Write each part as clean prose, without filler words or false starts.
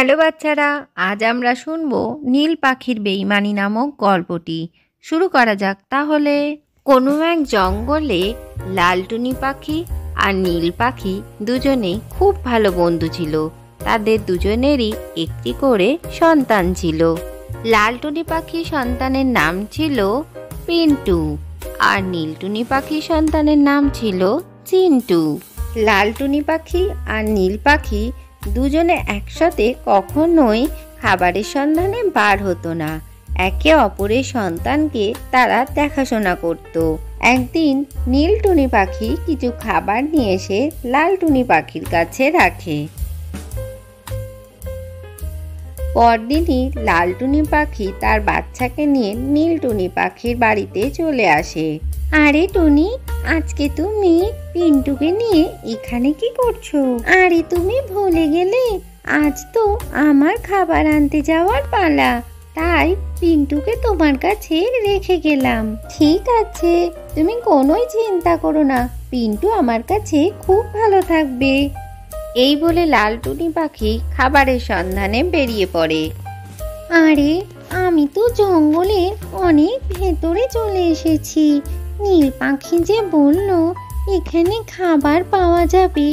Hello বাচ্চারা, আজ আমরা শুনবো নীল পাখির বেইমানি নামক গল্পটি। শুরু করা যাক তাহলে। কোনো এক জঙ্গলে লালটুনি পাখি আর নীল পাখি দুজনেই খুব ভালো বন্ধু ছিল। তাদের দুজনেরই একটি করে সন্তান ছিল। লালটুনি পাখির সন্তানের নাম ছিল পিন্টু আর নীলটুনি পাখির সন্তানের নাম ছিল চিন্টু। লালটুনি পাখি আর নীল পাখি দুজনে একসাথে কখনোই খাবারের সন্ধানে বার হতো না। একে অপরের সন্তানকে তারা দেখাশোনা করত। একদিন নীলটুনি পাখি কিছু খাবার নিয়ে এসে লালটুনি পাখির কাছে রাখে। পরদিনই লালটুনি পাখি তার বাচ্চাকে নিয়ে নীলটুনি পাখির বাড়িতে চলে আসে। আরে টুনি, আজকে তুমি পিন্টুকে নিয়ে এখানে কি করছো? আরে তুমি ভুলে গেলে আজ তো আমার খাবার আনতে যাওয়ার পালা, তাই পিন্টুকে তোমার কাছে রেখে গেলাম। ঠিক আছে, তুমি কোনোই চিন্তা করো না, পিন্টু আমার কাছে খুব ভালো থাকবে। এই বলে লালটুনি পাখি খাবারের সন্ধানে বেরিয়ে পড়ে। আরে আমি তো জঙ্গলের অনেক ভেতরে চলে এসেছি। নীল পাখি যে বলল এখানে খাবার পাওয়া যাবে,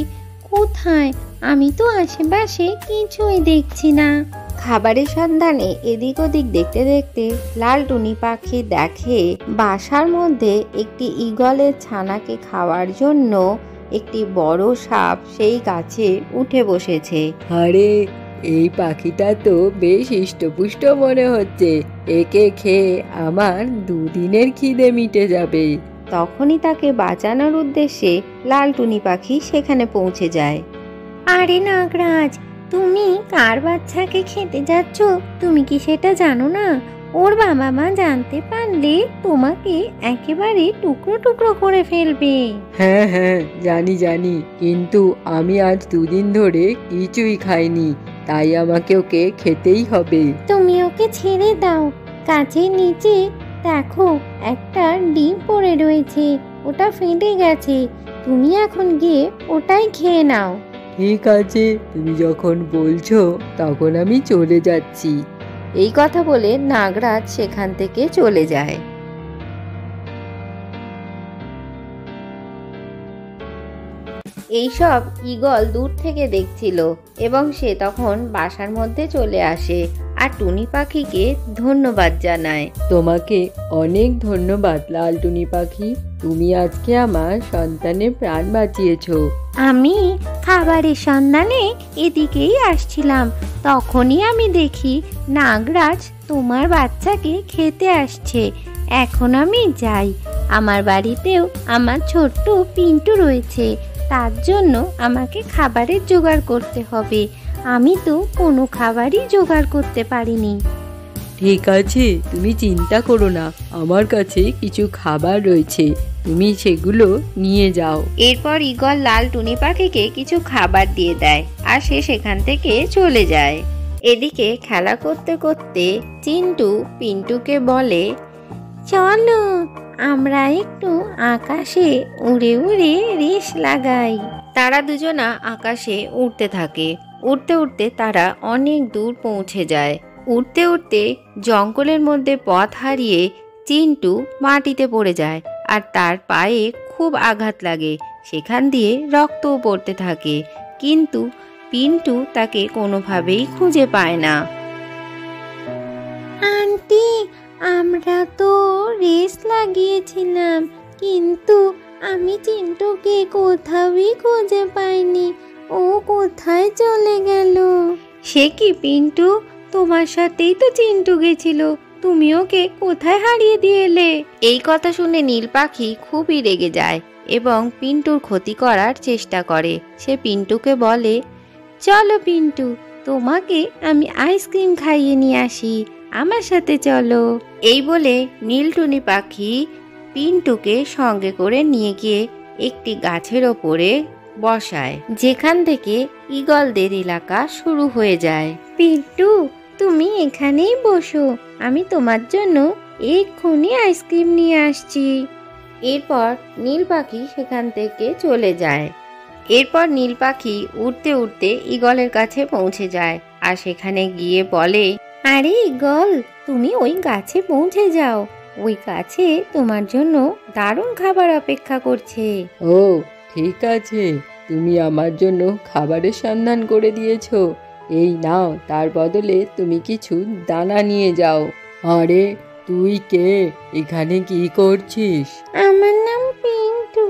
কোথায়? আমি তো আশেপাশে কিছুই দেখছি না। খাবারের সন্ধানে এদিক ওদিক দেখতে দেখতে লালটুনি পাখি দেখে বাসার মধ্যে একটি ঈগলের ছানাকে খাওয়ার জন্য একটি বড় সাপ সেই গাছে উঠে বসেছে। আরে এই পাখিটা তো বেশ হৃষ্টপুষ্ট মনে হচ্ছে, একে খেয়ে আমার দুদিনের খিদে মিটে যাবে। তখনই তাকে বাঁচানোর উদ্দেশ্যে লালটুনি পাখি সেখানে পৌঁছে যায়। আরে নাগরাজ, তুমি কার বাচ্চাকে খেতে যাচ্ছ তুমি কি সেটা জানো না? ওর বাবা মা জানতে পারলে তোমাকে একেবারে টুকরো টুকরো করে ফেলবে। হ্যাঁ হ্যাঁ, জানি, কিন্তু আমি আজ দুদিন ধরে কিছুই খাইনি, তাই আমাকে ওকে খেতেই হবে। তুমি ওকে ছেড়ে দাও, গাছের নিচে দেখো একটা ডিম পড়ে রয়েছে, ওটা ফেটে গেছে, তুমি এখন গিয়ে ওটাই খেয়ে নাও। ঠিক আছে, তুমি যখন বলছো তখন আমি চলে যাচ্ছি। এই কথা বলে নাগরাজ সেখান থেকে চলে যায়। এইসব ঈগল দূর থেকে দেখছিল এবং সে তখন বাসার মধ্যে চলে আসে আর টুনি পাখিকে ধন্যবাদ জানায়। তোমাকে অনেক ধন্যবাদ লালটুনি পাখি, তুমি আজকে আমার সন্তানের প্রাণ বাঁচিয়েছো। আমি খাবারের সন্ধানে এদিকেই আসছিলাম, তখনই আমি দেখি নাগরাজ তোমার বাচ্চাকে খেতে আসছে। এখন আমি যাই, আমার বাড়িতেও আমার ছোট্ট পিন্টু রয়েছে, তার জন্য আমাকে খাবারের জোগাড় করতে হবে। আমি তো কোনো খাবারই জোগাড় করতে পারিনি। ঠিক আছে, তুমি চিন্তা করো না, আমার কাছে কিছু খাবার রয়েছে, তুমি সেগুলো নিয়ে যাও। এরপর ঈগল লালটুনি পাখিকে কিছু খাবার দিয়ে দেয় আর সে সেখান থেকে চলে যায়। এদিকে খেলা করতে করতে চিন্টু পিন্টুকে বলে, চলো আমরা একটু আকাশে উড়ে উড়ে রেস লাগাই। তারা দুজনা আকাশে উড়তে থাকে। উড়তে উড়তে তারা অনেক দূর পৌঁছে যায়। উড়তে উড়তে জঙ্গলের মধ্যে পথ হারিয়ে চিন্টু মাটিতে পড়ে যায় আর তার পায়ে খুব আঘাত লাগে। সেখান দিয়ে রক্তও পড়তে থাকে, কিন্তু পিন্টু তাকে কোনোভাবেই খুঁজে পায় না। আন্টি, আমরা তো রেস লাগিয়েছিলাম, কিন্তু আমি চিন্টুকে কোথাওই খুঁজে পাইনি, ও কোথায় চলে গেল? সে কি পিন্টু, তোমার সাথেই তো চিন্টু গেছিল, তুমি ওকে কোথায় হারিয়ে দিয়ে এলে? এই কথা শুনে নীল পাখি খুবই রেগে যায় এবং পিন্টুর ক্ষতি করার চেষ্টা করে। সে পিন্টুকে বলে, চলো পিন্টু, তোমাকে আমি আইসক্রিম খাইয়ে নিয়ে আসি, আমার সাথে চলো। এই বলে নীলটুনি পাখি পিন্টুকে সঙ্গে করে নিয়ে গিয়ে একটি গাছের ওপরে বসায়, যেখান থেকে ঈগলদের এলাকা শুরু হয়ে যায়। পিন্টু, তুমি এখানেই বসো, আমি তোমার জন্য এক্ষুনি আইসক্রিম নিয়ে আসছি। এরপর নীল পাখি সেখান থেকে চলে যায়। এরপর নীল পাখি উড়তে উড়তে ঈগলের কাছে পৌঁছে যায় আর সেখানে গিয়ে বলে, আরে ঈগল, তুমি ওই গাছে পৌঁছে যাও। ওই গাছে তোমার জন্য দারুণ খাবার অপেক্ষা করছে। ও ঠিক আছে, তুমি আমার জন্য খাবারের সন্ধান করে দিয়েছো। এই নাও, তার বদলে তুমি কিছু দানা নিয়ে যাও। আরে তুই কে? এখানে কি করছিস? আমার নাম পিন্টু।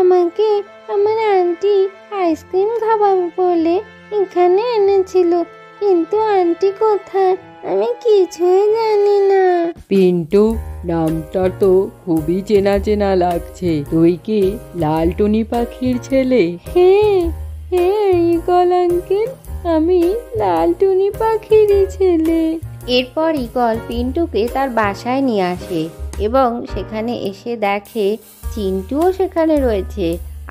আমাকে আমার আন্টি আইসক্রিম খাওয়াবে বলে এখানে এনেছিল, কিন্তু আন্টি কোথায় আমি কিছুই জানি না। পিন্টু নামটা তো খুবই চেনা চেনা লাগছে। তুই কি লাল টুনি পাখির ছেলে? হ্যাঁ হ্যাঁ ঈগল আঙ্কেল, আমি লাল টুনি পাখিরই ছেলে। এরপর ঈগল পিন্টুকে তার বাসায় নিয়ে আসে এবং সেখানে এসে দেখে চিন্টুও সেখানে রয়েছে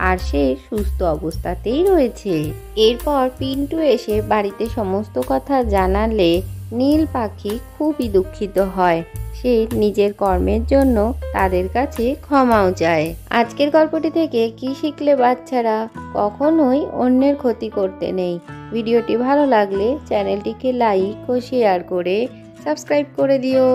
আর সে সুস্থ অবস্থাতেই রয়েছে। এরপর পিন্টু এসে বাড়িতে সমস্ত কথা জানালে নীল পাখি খুবই দুঃখিত হয়। সে নিজের কর্মের জন্য তাদের কাছে ক্ষমাও চায়। আজকের গল্পটি থেকে কি শিখলে বাচ্চারা? কখনোই অন্যের ক্ষতি করতে নেই। ভিডিওটি ভালো লাগলে চ্যানেলটিকে লাইক ও শেয়ার করে সাবস্ক্রাইব করে দিও।